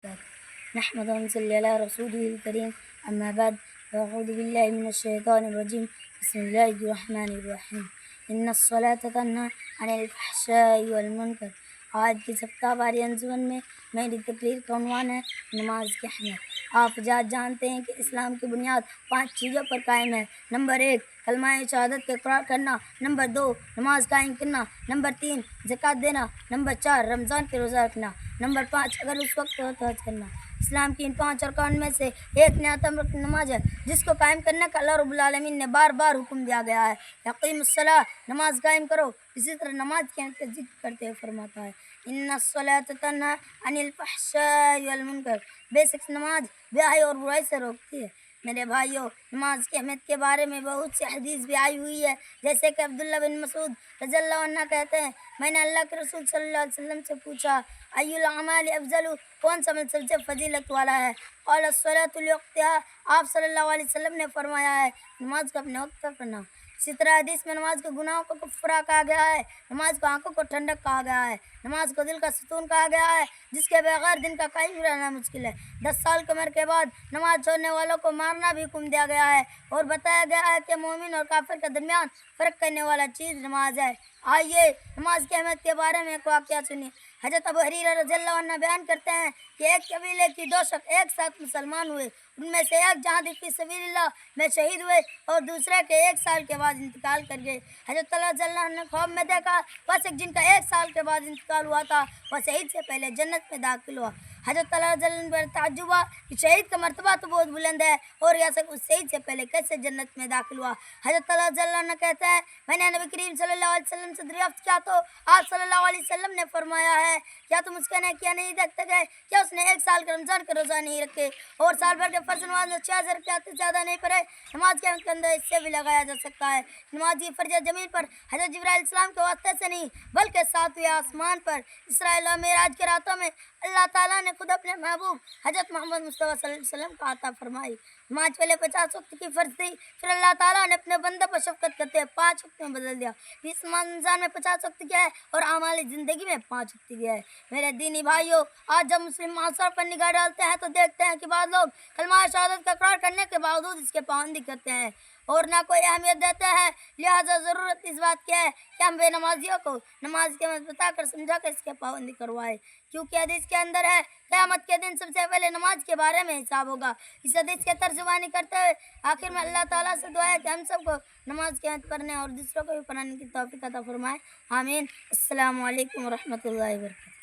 نحمد ونصلي على رسوله الكريم أما بعد فأعوذ بالله من الشيطان الرجيم بسم الله الرحمن الرحيم إن الصلاة تنهى عن الفحشاء والمنکر۔ آج کی سبقہ باری انجمن میں میری تقریر کا عنوان ہے نماز کی اہمیت۔ آپ حضرات جانتے ہیں کہ اسلام کی بنیاد 5 چیزوں پر قائم ہے۔ نمبر 1 کلمہ شہادت کے اقرار کرنا، نمبر 2 نماز قائم کرنا، نمبر 3 زکوٰۃ دینا، نمبر 4 رمضان کے روزہ رکھنا، نمبر 5 اگر اس وقت ہو تو حج کرنا۔ اسلام کی ان 5 ارکان میں سے ایک نہایت رکن نماز ہے، جس کو قائم کرنے کا اللہ رب العالمین نے بار بار حکم دیا گیا ہے۔ یقیم الصلاۃ، نماز قائم کرو۔ اسی طرح نماز کے اہمیت کا ذکر کرتے ہوئے فرماتا ہے ان الصلاۃ تنہی عن الفحشاء والمنکر، بے شک نماز بیائی اور برائی سے روکتی ہے۔ میرے بھائیوں، نماز کی اہمیت کے بارے میں بہت سی حدیث بھی آئی ہوئی ہے، جیسے کہ عبداللہ بن مسعود رضی اللہ عنہ کہتے ہیں میں نے اللہ کے رسول صلی اللہ علیہ وسلم سے پوچھا ای الاعمال افضل، کون سا عمل سب سے فضیلت والا ہے؟ قال الصلاۃ لوقتها، آپ صلی اللہ علیہ وسلم نے فرمایا ہے نماز کو اپنے وقت پر پڑھنا۔ اسی طرح حدیث میں نماز کو گناہوں کو کفارہ کہا گیا ہے، نماز کو آنکھوں کو ٹھنڈک کہا گیا ہے، نماز کو دل کا ستون کہا گیا ہے، جس کے بغیر دن کا قائم رہنا مشکل ہے۔ 10 سال کی عمر کے بعد نماز چھوڑنے والوں کو مارنا بھی حکم دیا گیا ہے، اور بتایا گیا ہے کہ مومن اور کافر کے درمیان فرق کرنے والا چیز نماز ہے۔ آئیے نماز کی اہمیت کے بارے میں ایک واقعہ سنیے۔ حضرت ابو ہریرہ رضی اللہ عنہ بیان کرتے ہیں کہ ایک قبیلے کی 2 شخص ایک ساتھ مسلمان ہوئے، ان میں سے ایک جہاد فی سبیل اللہ میں شہید ہوئے اور دوسرے کے 1 سال کے بعد انتقال کر گئے۔ حضرت اللہ رضی اللہ عنہ نے خواب میں دیکھا وہ شخص جن کا 1 سال کے بعد انتقال ہوا تھا وہ شہید سے پہلے جنت میں داخل ہوا۔ حضرت اللہ رضی اللہ عنہ پر تعجب ہوا کہ شہید کا مرتبہ تو بہت بلند ہے اور یہ شخص اس شہید سے پہلے کیسے جنت میں داخل ہوا؟ حضرت اللہ رضی اللہ عنہ کہتے ہیں میں نے نبی کریم صلی اللہ علیہ وسلم سے دریافت کیا تو آپ صلی اللہ علیہ وسلم نے فرمایا ہے کیا تم اس کا نیکیاں نہیں دیکھتے گئے؟ کیا اس نے 1 سال کے رمضان کے روزہ نہیں رکھے اور سال بھر کے فرض نماز میں 6000 رکعت سے زیادہ نہیں پڑھے؟ نماز کے اندر اس سے بھی لگایا جا سکتا ہے نمازی فرض زمین پر حضرت جبرائیل علیہ السلام کے واسطے سے نہیں بلکہ 7ویں آسمان پر اسراء و معراج کے راتوں میں اللہ تعالیٰ نے خود اپنے محبوب حضرت محمد مصطفیٰ صلی اللہ علیہ وسلم کو عطا فرمائی۔ نماز پہلے 50 وقت کی فرض تھی، پھر اللہ تعالیٰ نے اپنے بندے پر شفقت کرتے ہوئے 5 وقت میں بدل دیا۔ اس رمضان میں 50 وقت کیا ہے اور اعمال زندگی میں 5 وقت کیا ہے۔ میرے دینی بھائیوں، آج جب مسلم معاشرے پر نگاہ ڈالتے ہیں تو دیکھتے ہیں کہ بعض لوگ کلمہ شہادت کا اقرار کرنے کے باوجود اس کے پابندی کرتے ہیں اور نہ کوئی اہمیت دیتے ہیں۔ لہٰذا ضرورت اس بات کی ہے کہ ہم بے نمازیوں کو نماز کی اہمیت بتا کر سمجھا کر اس کے پابندی کروائے، کیونکہ حدیث کے اندر ہے قیامت کے دن سب سے پہلے نماز کے بارے میں حساب ہوگا۔ اس حدیث کے ترجمانی کرتے ہوئے آخر میں اللہ تعالیٰ سے دعا ہے کہ ہم سب کو نماز کی اہمیت پڑھنے اور دوسروں کو بھی پڑھانے کی توفیق عطا فرمائے، آمین۔ السلام علیکم ورحمۃ اللہ وبرکاتہ۔